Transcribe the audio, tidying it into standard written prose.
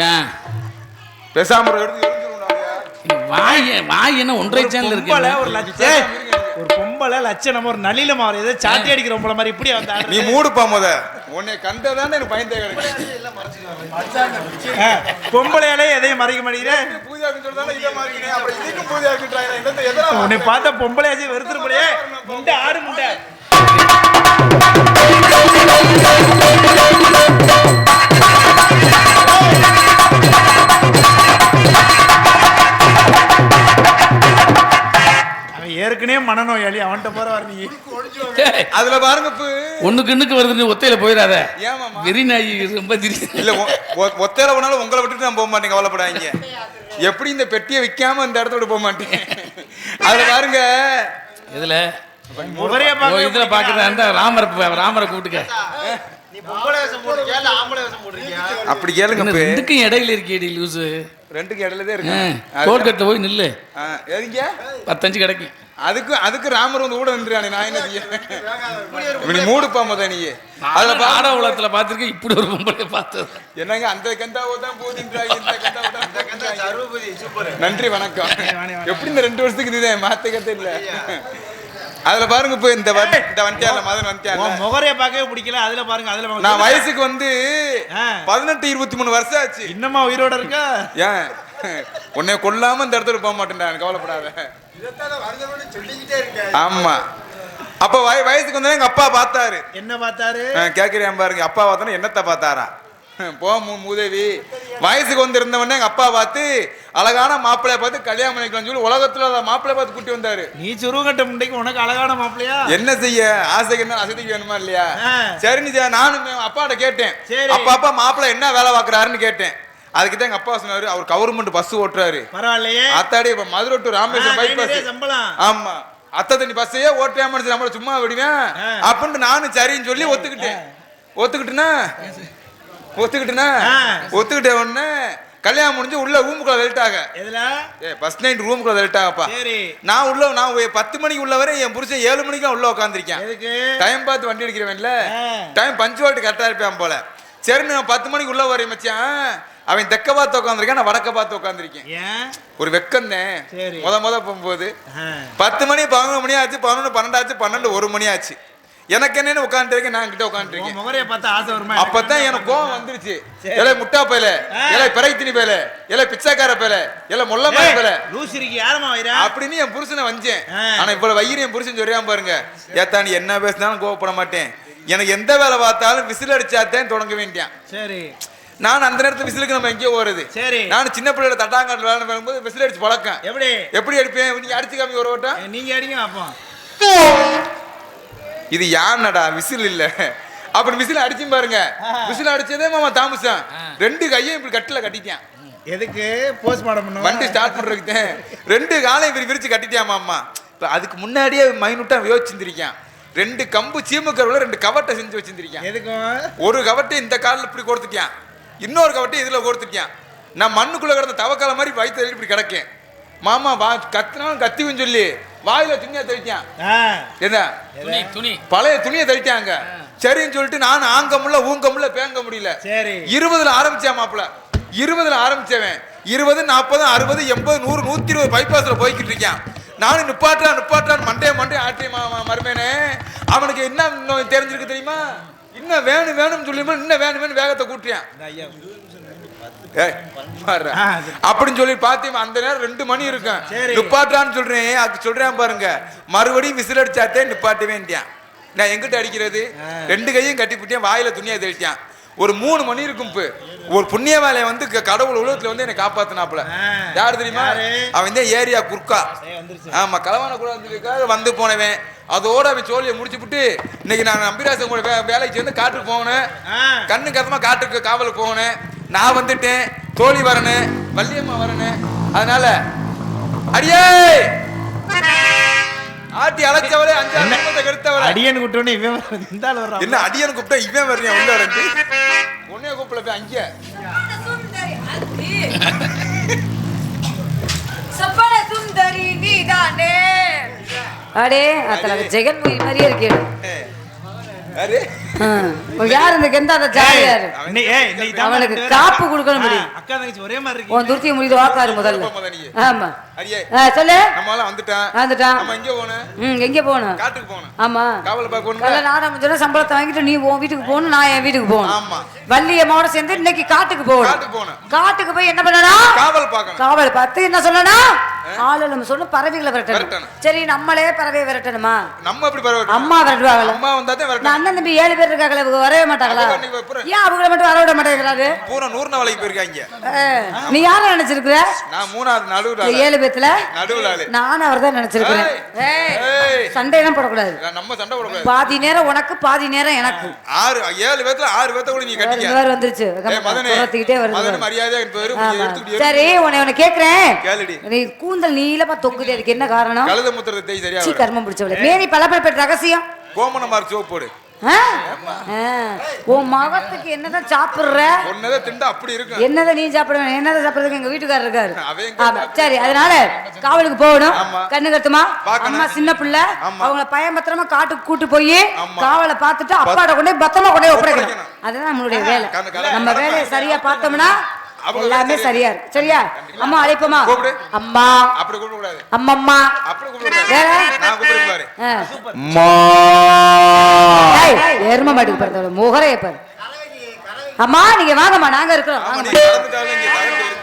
ஏன் பேசாம வாய் என்ன ஒன்றரை சேனல் இருக்கு ஒரு பொம்பளை லட்சணம் ஒரு நளில மாறு ஏதோ சாட்டி அடிக்கிற பொம்பளை மாதிரி இப்படி வந்தா நீ மூடுப்பா முத உன்னை கண்டதானே எனக்கு பயந்தே பொம்பளையாலே எதையும் மறைக்க மாட்டேங்கிறேன் உன்னை பார்த்தா பொம்பளையாச்சும் வெறுத்துருப்படியே முண்டை ஆடு முண்டை ஏற்கனவே மனநோயாளி அவன்கிட்ட போற வர நீ அதுல பாருங்க ஒண்ணுக்கு இன்னுக்கு வருது ஒத்தையில போயிடாத வெறிநாய் ரொம்ப இல்ல ஒத்தையில போனாலும் உங்களை விட்டுட்டு நான் போக மாட்டேன் கவலைப்படாதீங்க எப்படி இந்த பெட்டியை விற்காம இந்த இடத்த விட்டு போக மாட்டேன் அதுல பாருங்க இதுல இதுல பாக்குறதா ராமரை கூப்பிட்டுக்க அப்படி கேளுங்க ரெண்டுக்கும் இடையில இருக்கேடி லூசு ரெண்டுக்கு இடையிலதான் இருக்கு கோர்க்கட்ட போய் நில்லு எதுங்க 10 கிடைக்கும் அதுக்கு ராமர் வந்து கூட வந்துருக்கானே நான் என்ன மூடுப்பா முத நீ அதுல ஆட உலகத்துல பாத்துருக்க இப்படி ஒரு பொம்பளை பார்த்தது என்னங்க அந்த கந்தாவோ தான் போதின்றாங்க இந்த கந்தாவோ நன்றி வணக்கம் எப்படி இந்த 2 வருஷத்துக்கு இதுதான் மாத்த கத்த இல்ல அதுல பாருங்க இப்ப இந்த வண்டியால மதன் வண்டியால முகரைய பார்க்கவே பிடிக்கல அதுல பாருங்க அதுல நான் வயசுக்கு வந்து 18-23 வருஷம் ஆச்சு இன்னமா உயிரோட இருக்கா ஏன் உன்னை கொல்லாம இந்த இடத்துல போக மாட்டேன் கவலைப்படாத ஆமா அப்ப வயசுக்கு வந்தா எங்க அப்பா பார்த்தாரு என்ன பார்த்தாரு கேக்குறேன் பாருங்க அப்பா பார்த்தா என்னத்த பார்த்தாரா மூதேவி வயசுக்கு வந்து இருந்தவொடனே எங்க அப்பா பார்த்து அழகான மாப்பிள்ளைய பார்த்து கல்யாணம் பண்ணிக்கலாம் சொல்லி உலகத்துல மாப்பிள்ளை பார்த்து கூட்டி வந்தாரு நீ சுருகட்ட முண்டைக்கு உனக்கு அழகான மாப்பிள்ளையா என்ன செய்ய ஆசைக்கு என்ன அசதிக்கு வேணுமா இல்லையா சரி நானும் அப்பாட்ட கேட்டேன் அப்பா மாப்பிள்ளை என்ன வேலை பார்க்கறாருன்னு கேட்டேன் அதுக்கிட்ட எங்க அப்பா சொன்னாரு அவர் கவர்மெண்ட் பஸ் ஓட்டுறாரு பரவாயில்லையே அத்தாடி இப்ப மதுரை டு ராமேஸ்வரம் பைபாஸ் ஆமா அத்தை தண்ணி பஸ்ஸையே ஓட்டாம நம்மள சும்மா விடுவேன் அப்படின்னு நானும் சரின்னு சொல்லி ஒத்துக்கிட்டேன்னா ஒத்துக்கிட்ட உடனே கல்யாணம் முடிஞ்சு உள்ள ரூமுக்குள்ள தள்ளிட்டாங்க ஃபர்ஸ்ட் நைட் ரூமுக்குள்ள தள்ளிட்டாங்கப்பா நான் 10 மணிக்கு உள்ள வரை என் புருஷன் 7 மணிக்கு உள்ள உட்காந்துருக்கேன் டைம் பார்த்து வண்டி அடிக்கிறவன்ல டைம் பஞ்சுவாலிட்டி கரெக்டா இருப்பேன் போல சரி நான் 10 மணிக்கு உள்ள வரேன் மச்சான் அவன் தெக்க பார்த்து உட்காந்துருக்கேன் நான் வடக்க பார்த்து உட்காந்துருக்கேன் ஒரு வெக்கம் தான் முத போகும்போது 10 மணி 11 மணி ஆச்சு 11 12 ஆச்சு 12 1 மணி ஆச்சு எனக்கு என்னன்னு உட்காந்துருக்கேன் நான் கிட்ட உட்காந்துருக்கேன் அப்பதான் எனக்கு கோவம் வந்துருச்சு இலை முட்டா பேல இலை பிறைத்தினி பேல இலை பிச்சைக்கார பேல இலை முள்ளமா பேல அப்படின்னு என் புருஷனை வந்தேன் ஆனா இவ்வளவு வயிறு என் புருஷன் சொல்றான் பாருங்க ஏத்தா நீ என்ன பேசினாலும் கோவப்பட மாட்டேன் எனக்கு எந்த வேலை பார்த்தாலும் விசில் அடிச்சாத்தான் தொடங்க வேண்டியான் சரி நான் அந்த நேரத்துல விசிலுக்கு நம்ம எங்கேயோ ஓடுது சரி நான் சின்ன பிள்ளையோட தட்டாங்காட்டு வேலை பண்ணும்போது விசில் அடிச்சு பழக்கம் எப்படி அடிப்பேன் நீங்க அடிச்சு காமி ஒரு ஓட்டம் நீங்க அடிங்க அப்போ இது யானடா விசில் இல்ல அப்படி விசில் அடிச்சு பாருங்க விசில் அடிச்சதே மாமா தாமசம் 2 கையும் இப்படி கட்டில கட்டிட்டான் எதுக்கு போஸ்ட்மார்ட்டம் பண்ண வண்டி ஸ்டார்ட் பண்றதுக்கு 2 காலையும் இப்படி விரிச்சு கட்டிட்டான் மாமா இப்ப அதுக்கு முன்னாடியே மைனூட்டா யோசிச்சிருந்திருக்கான் 2 கம்பு சீமக்கருவுல 2 கவட்டை செஞ்சு வச்சிருந்திருக்கான் எதுக்கும் ஒரு கவட்டை இந்த காலில் இப்படி கொடுத்துட்டான் இன்னொரு கவட்டை இதுல கொடுத்துட்டான் நான் மண்ணுக்குள்ள கிடந்த தவக்கால மாதிரி வயிற்று இப்படி கிடக்கேன் மாமா கத்தினாலும் கத்திவும் சொல்லி வாயில துணியை தள்ளிட்டான் என்ன பழைய துணியை தள்ளிட்டாங்க சரின்னு சொல்லிட்டு நான் ஆங்க முடியல ஊங்க முடியல பேங்க முடியல 20ல ஆரம்பிச்சேன் மாப்பிள்ள 20ல ஆரம்பிச்சவன் 20 40 60 80 100 120 பைபாஸ்ல போய்கிட்டு இருக்கான் நானும் நிப்பாட்டான் மண்டே ஆட்டி மருமேனே அவனுக்கு என்ன தெரிஞ்சிருக்கு தெரியுமா இன்னும் வேணும்னு சொல்லி இன்னும் வேணும் வேகத்தை கூட்டியான் அப்படின்னு சொல்லி பாத்தீங்க அந்த நேரம் 2 மணி இருக்கும் நிப்பாட்டான்னு சொல்றேன் பாருங்க மறுபடியும் விசில் அடிச்சாத்தே நிப்பாட்ட வேண்டியான் நான் எங்கிட்ட அடிக்கிறது 2 கையும் கட்டி புட்டியான் வாயில துணியை தெளிச்சான் ஒரு 3 மணி இருக்கும் ஒரு புண்ணிய வேலையை வந்து கடவுள் உலகத்துல வந்து என்னை காப்பாத்தினாப்புல யாரு தெரியுமா அவன் தான் ஏரியா குறுக்கா ஆமா களவான கூட வந்து போனவன் அதோட அவன் சோழியை முடிச்சுட்டு இன்னைக்கு நான் நம்பிராசன் கூட வேலைக்கு சேர்ந்து காட்டுக்கு போனேன் கண்ணு கதமா காட்டுக்கு காவலுக்கு போனேன் நான் வந்துட்டேன் தோழி வரணும் வள்ளியம்மா வரணும் அதனால அடியே ஆட்டி அழைச்சவளே 5 நிமிஷத்தை கெடுத்தவளே அடியன் கூப்பிட்டோனே இவன் வர்றான் என்ன அடியன் கூப்பிட்டா இவன் வர்றான் உள்ள வந்து உன்னைய கூப்பிடல போய் அங்க சப்பன சுந்தரி நீதானே அடே அத்தல ஜெகன்மோகி மாதிரியே இருக்கே அரே யார் இந்த கெந்தாத ஜாலியாரு இன்னைக்கு தான் அவனுக்கு ரெண்டு பேரும் காப்பு கொடுக்கணும் முடி. அக்கா தங்கச்சி ஒரே மாதிரி உன் துருத்திய முடிது வாக்காரு முதல்ல. ஆமா அரியே சொல்லு. நம்மளால வந்துட்டான். நம்ம எங்க போணும்? எங்க போகணும்? காட்டுக்கு போணும். ஆமா காவல பாக்கணும். கல்ல நாடம் சொன்னா சம்பளத்தை வாங்கிட்டு நீ உன் வீட்டுக்கு போகணும், நான் என் வீட்டுக்கு போகணும். ஆமா. வள்ளியம்மாவோட சேர்ந்து இன்னைக்கு காட்டுக்கு போகணும். காட்டுக்கு போணும். காட்டுக்கு போய் என்ன பண்ணணும்? காவல் பார்க்கணும். காவல் பார்த்து என்ன சொல்லணும்? ஆளு நம்ம சொல்லணும் பறவைகளை விரட்டணும். விரட்டணும். சரி நம்மளே பறவையை விரட்டணுமா? நம்ம எப்படி பரவாயில்லை. அம்மா விரட்டுவாங்களா? அம்மா வந்தாதான் நான் விரட்டணும். அண்ணன் தம்பி 7 பேர் இருக்காங்களே, இவங்க வரவே மாட்டாங்களா? ஏன் அவங்கள மட்டும் வர விட மாட்டேங்கிறாரு? பூரா 100 நாளைக்கு போயிருக்காங்க. நீ யார நினைச்சிருக்கிற? நான் 3வது நடுவுல 7 பேத்துல நடுவுல ஆளு. நானும் அவர்தான் நினைச்சிருக்கிறேன். சண்டையெல்லாம் போடக்கூடாது. நம்ம சண்டை போடக்கூடாது. பாதி நேரம் உனக்கு பாதி நேரம் எனக்கு. 7 பேத்துல 6 பேத்த கூட நீ கட்டிக்க. வேற வந்துருச்சு. மதனே வருது. மதனே மரியாதையா பேரு எடுத்துக்கிட்டு. சரி உன்னை கேக்குறேன். கேளுடி. நீ கூந்தல் நீளமா தொங்குதே, அதுக்கு என்ன காரணம்? கழுத முத்திரத்தை தேய் சரியா வரும். கர்மம் பிடிச்சவளே. மேரி பலப்பட ரகசியம். கோமணமார் சோப்பு போடு. உன் மகத்துக்கு என்னதான் சாப்பிடுற? ஒன்னதான் திண்டா அப்படி இருக்கு. என்னதான் நீ சாப்பிடுற? என்னதான் சாப்பிடுறதுக்கு எங்க வீட்டுக்காரர் இருக்காரு. அவன் ஆமா சரி, அதனால காவலுக்கு போகணும். ஆமா. கண்ணு கட்டுமா? பார்க்கணும். அம்மா சின்ன பிள்ளை, அவங்கள பயம் பத்திரமா காட்டுக்கு கூட்டு போய் ஆமா. காவலை பார்த்துட்டு அப்பாட கொண்டு பத்திரமா கொண்டு ஒப்படைக்கணும். ஒப்படைக்கணும். அதுதான் நம்மளுடைய வேலை. கண்ணு நம்ம வேலையை சரியா பார்த்தோம்னா அவங்க எல்லாமே சரியா இருக்கு. சரியா? அம்மா அழைப்போமா? கூப்பிடு. அம்மா அப்படி கூப்பிட கூடாது. அம்மம்மா அப்படி கூப்பிட வேற? நான் கூப்பிடுறேன் பாரு. எரும மாட்டுக்கு பிறந்தவள முகரைய பாரு. அம்மா நீங்க வாங்கம்மா, நாங்க இருக்கிறோம். ஆமா, நீ கலந்துட்டாலும் இங்க